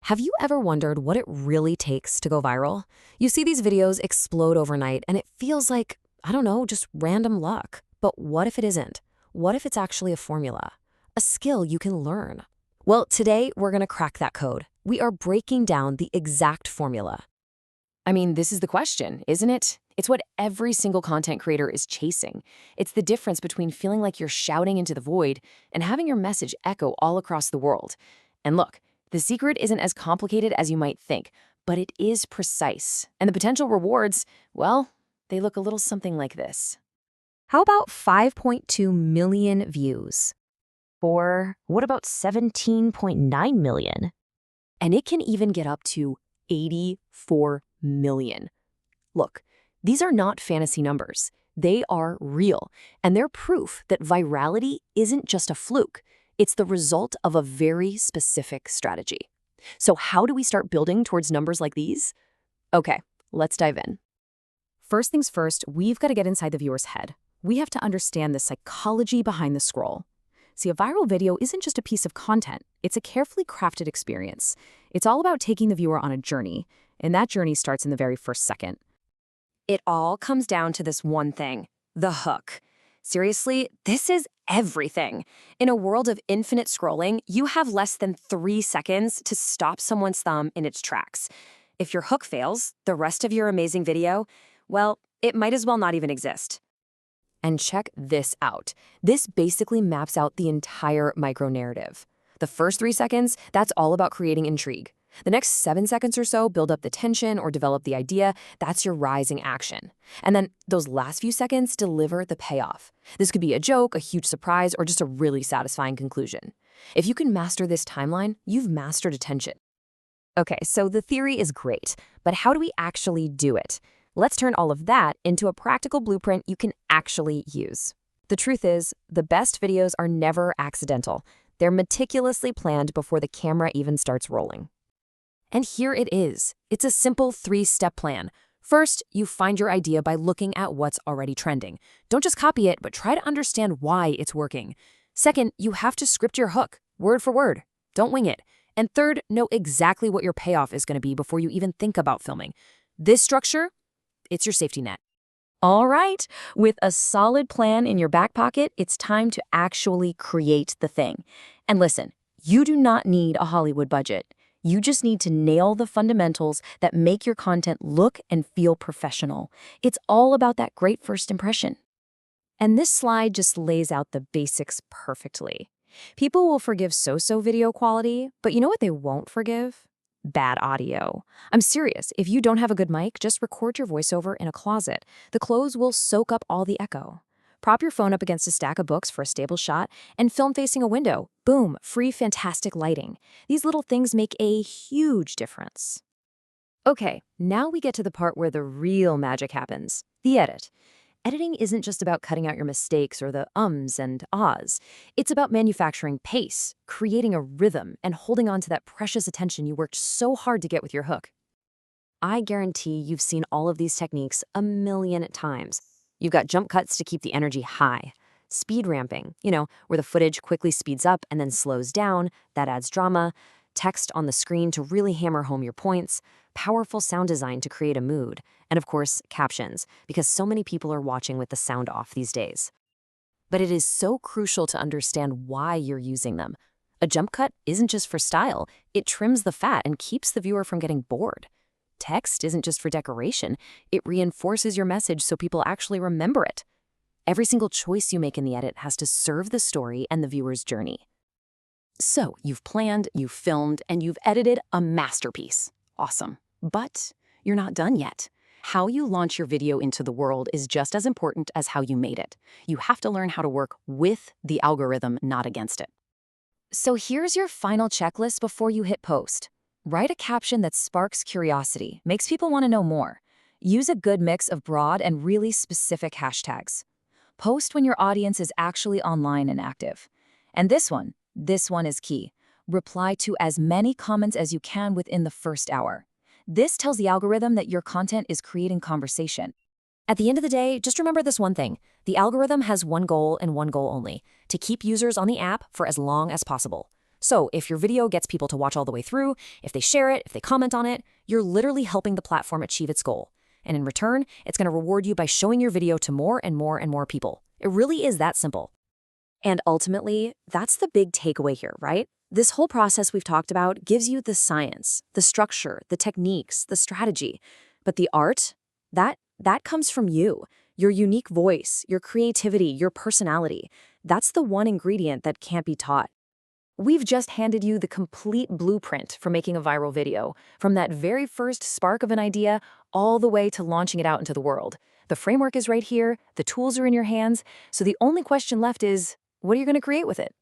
Have you ever wondered what it really takes to go viral? You see these videos explode overnight and it feels like, I don't know, just random luck. But what if it isn't? What if it's actually a formula? A skill you can learn? Well, today we're going to crack that code. We are breaking down the exact formula. I mean, this is the question, isn't it? It's what every single content creator is chasing. It's the difference between feeling like you're shouting into the void and having your message echo all across the world. And look, the secret isn't as complicated as you might think, but it is precise. And the potential rewards, well, they look a little something like this. How about 5.2 million views? Or what about 17.9 million? And it can even get up to 84 million. Look, these are not fantasy numbers. They are real, and they're proof that virality isn't just a fluke. It's the result of a very specific strategy. So how do we start building towards numbers like these? Okay, let's dive in. First things first, we've got to get inside the viewer's head. We have to understand the psychology behind the scroll. See, a viral video isn't just a piece of content. It's a carefully crafted experience. It's all about taking the viewer on a journey, and that journey starts in the very first second. It all comes down to this one thing, the hook. Seriously, this is everything. In a world of infinite scrolling, you have less than 3 seconds to stop someone's thumb in its tracks. If your hook fails, the rest of your amazing video, well, it might as well not even exist. And check this out. This basically maps out the entire micro-narrative. The first 3 seconds, that's all about creating intrigue. The next 7 seconds or so build up the tension or develop the idea. That's your rising action. And then those last few seconds deliver the payoff. This could be a joke, a huge surprise, or just a really satisfying conclusion. If you can master this timeline, you've mastered attention. Okay, so the theory is great, but how do we actually do it? Let's turn all of that into a practical blueprint you can actually use. The truth is, the best videos are never accidental. They're meticulously planned before the camera even starts rolling. And here it is. It's a simple 3-step plan. First, you find your idea by looking at what's already trending. Don't just copy it, but try to understand why it's working. Second, you have to script your hook, word for word. Don't wing it. And third, know exactly what your payoff is going to be before you even think about filming. This structure, it's your safety net. All right, with a solid plan in your back pocket, it's time to actually create the thing. And listen, you do not need a Hollywood budget. You just need to nail the fundamentals that make your content look and feel professional. It's all about that great first impression. And this slide just lays out the basics perfectly. People will forgive so-so video quality, but you know what they won't forgive? Bad audio. I'm serious, if you don't have a good mic, just record your voiceover in a closet. The clothes will soak up all the echo. Prop your phone up against a stack of books for a stable shot and film facing a window. Boom, free fantastic lighting. These little things make a huge difference. Okay, now we get to the part where the real magic happens, the edit. Editing isn't just about cutting out your mistakes or the ums and ahs. It's about manufacturing pace, creating a rhythm, and holding on to that precious attention you worked so hard to get with your hook. I guarantee you've seen all of these techniques a million times. You've got jump cuts to keep the energy high. Speed ramping, where the footage quickly speeds up and then slows down. That adds drama. Text on the screen to really hammer home your points. Powerful sound design to create a mood. And of course, captions, because so many people are watching with the sound off these days. But it is so crucial to understand why you're using them. A jump cut isn't just for style. It trims the fat and keeps the viewer from getting bored. Text isn't just for decoration. It reinforces your message so people actually remember it. Every single choice you make in the edit has to serve the story and the viewer's journey. So you've planned, you've filmed, and you've edited a masterpiece. Awesome. But you're not done yet. How you launch your video into the world is just as important as how you made it. You have to learn how to work with the algorithm, not against it. So here's your final checklist before you hit post. Write a caption that sparks curiosity, makes people want to know more. Use a good mix of broad and really specific hashtags. Post when your audience is actually online and active. And this one is key. Reply to as many comments as you can within the first hour. This tells the algorithm that your content is creating conversation. At the end of the day, just remember this one thing. The algorithm has one goal and one goal only, to keep users on the app for as long as possible. So if your video gets people to watch all the way through, if they share it, if they comment on it, you're literally helping the platform achieve its goal. And in return, it's going to reward you by showing your video to more and more and more people. It really is that simple. And ultimately, that's the big takeaway here, right? This whole process we've talked about gives you the science, the structure, the techniques, the strategy. But the art, that comes from you, your unique voice, your creativity, your personality. That's the one ingredient that can't be taught. We've just handed you the complete blueprint for making a viral video, from that very first spark of an idea all the way to launching it out into the world. The framework is right here, the tools are in your hands, so the only question left is, what are you going to create with it?